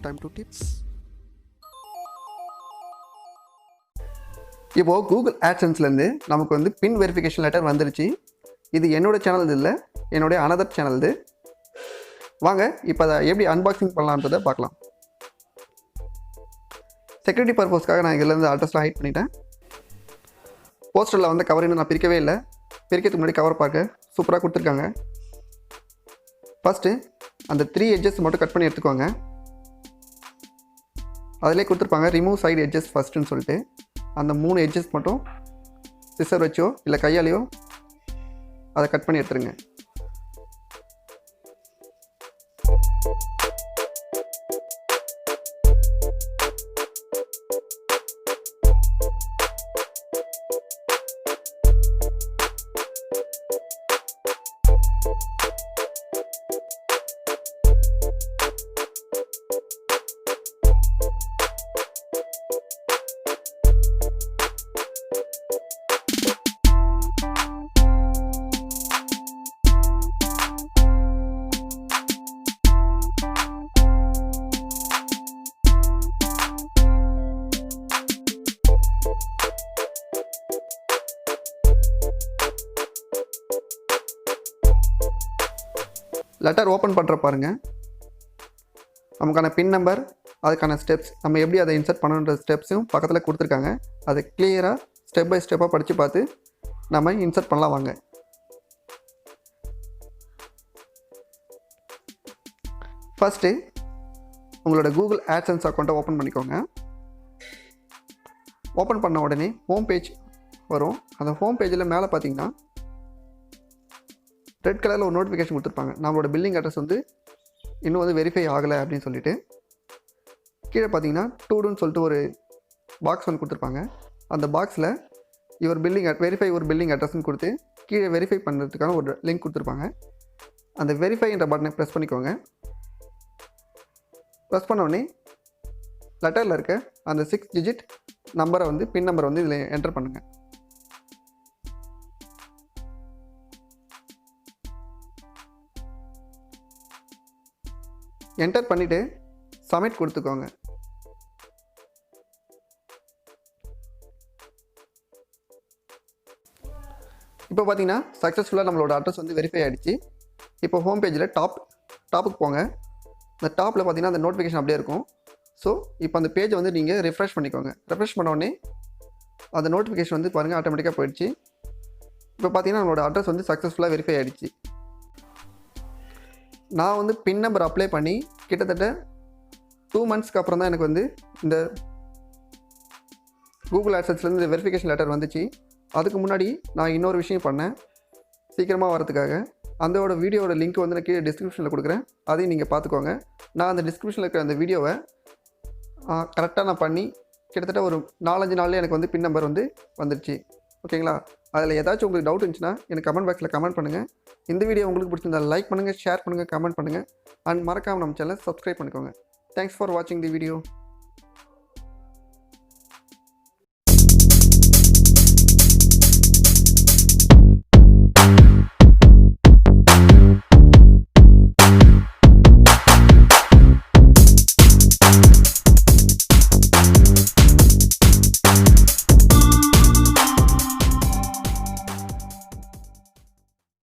time to tips. இப்போ Google ஆட்சன்ஸ்லேருந்து நமக்கு வந்து பின் வெரிஃபிகேஷன் லெட்டர் வந்துருச்சு. இது என்னோடய சேனல் இல்லை, என்னுடைய அனதர் சேனல் இது. வாங்க இப்போ அதை எப்படி அன்பாக்சிங் பண்ணலான்றதை பார்க்கலாம். செக்யூரிட்டி பர்பஸ்க்காக நான் இதிலேருந்து அட்ரஸ்லாம் ஹைட் பண்ணிட்டேன். போஸ்டரில் வந்து கவர் இன்னும் நான் பிரிக்கவே இல்லை. பிரிக்கிறதுக்கு முன்னாடி கவர் பார்க்க சூப்பராக கொடுத்துருக்காங்க. ஃபஸ்ட்டு அந்த 3 எட்ஜஸ் மட்டும் கட் பண்ணி எடுத்துக்கோங்க. அதிலே கொடுத்துருப்பாங்க ரிமூவ் சைடு எட்ஜஸ் ஃபஸ்ட்டுன்னு சொல்லிட்டு. அந்த 3 எட்ஜஸ் மட்டும் சிசர் வச்சோ இல்லை கையாலேயோ அதை கட் பண்ணி எடுத்துருங்க. லெட்டர் ஓப்பன் பண்ணுற பாருங்கள். நமக்கான பின் நம்பர், அதுக்கான ஸ்டெப்ஸ், நம்ம எப்படி அதை இன்சர்ட் பண்ணுன்ற ஸ்டெப்ஸும் பக்கத்தில் கொடுத்துருக்காங்க. அதை கிளியராக ஸ்டெப் பை ஸ்டெப்பாக படித்து பார்த்து நம்ம இன்சர்ட் பண்ணலாம். வாங்க. ஃபஸ்ட்டு உங்களோட கூகுள் ஆட்சன்ஸ் அக்கௌண்ட்டை ஓப்பன் பண்ணிக்கோங்க. ஓப்பன் பண்ண உடனே ஹோம் பேஜ் வரும். அந்த ஹோம் பேஜில் மேலே பார்த்தீங்கன்னா ரெட் கலரில் ஒரு நோட்டிஃபிகேஷன் கொடுத்துருப்பாங்க. நம்மளோட பில்லிங் அட்ரஸ் வந்து இன்னும் வந்து வெரிஃபை ஆகலை அப்படின்னு சொல்லிட்டு. கீழே பார்த்தீங்கன்னா டூடுன்னு சொல்லிட்டு ஒரு பாக்ஸ் வந்து கொடுத்துருப்பாங்க. அந்த பாக்ஸில் வெரிஃபை ஒரு பில்லிங் அட்ரஸ்ன்னு கொடுத்து கீழே வெரிஃபை பண்ணுறதுக்கான ஒரு லிங்க் கொடுத்துருப்பாங்க. அந்த வெரிஃபைன்ற பட்டனை ப்ரெஸ் பண்ணிக்கோங்க. ப்ரெஸ் பண்ண உடனே லெட்டரில் இருக்க அந்த 6 டிஜிட் நம்பரை வந்து பின் நம்பரை வந்து இதில் என்டர் பண்ணுங்கள். என்டர் பண்ணிவிட்டு சப்மிட் கொடுத்துக்கோங்க. இப்போ பார்த்தீங்கன்னா சக்ஸஸ்ஃபுல்லாக நம்மளோட அட்ரஸ் வந்து வெரிஃபை ஆகிடுச்சு. இப்போ ஹோம் பேஜில் டாப்புக்கு போங்க. இந்த டாப்பில் பார்த்தீங்கன்னா அந்த நோட்டிஃபிகேஷன் அப்படியே இருக்கும். ஸோ இப்போ அந்த பேஜை வந்து நீங்கள் ரெஃப்ரெஷ் பண்ணிக்கோங்க. ரெஃப்ரெஷ் பண்ண உடனே அந்த நோட்டிஃபிகேஷன் வந்து பாருங்கள் ஆட்டோமேட்டிக்காக போயிடுச்சு. இப்போ பார்த்தீங்கன்னா நம்மளோட அட்ரஸ் வந்து சக்ஸஸ்ஃபுல்லாக வெரிஃபை ஆகிடுச்சு. நான் வந்து பின் நம்பர் அப்ளை பண்ணி கிட்டத்தட்ட 2 மந்த்ஸ்க்கு அப்புறம் தான் எனக்கு வந்து இந்த கூகுள் ஆட்சன்ஸ்லேருந்து இந்த வெரிஃபிகேஷன் லெட்டர் வந்துச்சு. அதுக்கு முன்னாடி நான் இன்னொரு விஷயம் பண்ணேன் சீக்கிரமாக வரதுக்காக. அதோட வீடியோட லிங்க் வந்து நான் கீழே டிஸ்கிரிப்ஷனில் கொடுக்குறேன். அதையும் நீங்கள் பார்த்துக்கோங்க. நான் அந்த டிஸ்கிரிப்ஷனில் இருக்கிற அந்த வீடியோவை கரெக்டாக நான் பண்ணி கிட்டத்தட்ட ஒரு 4-5 நாள்லேயே எனக்கு வந்து பின் நம்பர் வந்து வந்துடுச்சு. ஓகேங்களா? அதில் ஏதாச்சும் உங்களுக்கு டவுட் இருந்துச்சுன்னா எனக்கு கமெண்ட் பாக்ஸில் கமெண்ட் பண்ணுங்கள். இந்த வீடியோ உங்களுக்கு பிடிச்சிருந்தா லைக் பண்ணுங்கள், ஷேர் பண்ணுங்கள், கமெண்ட் பண்ணுங்கள். அண்ட் மறக்காமல் நம்ம சேனலை சப்ஸ்கிரைப் பண்ணிக்கோங்க. தேங்க்ஸ் ஃபார் வாட்சிங் தி வீடியோ.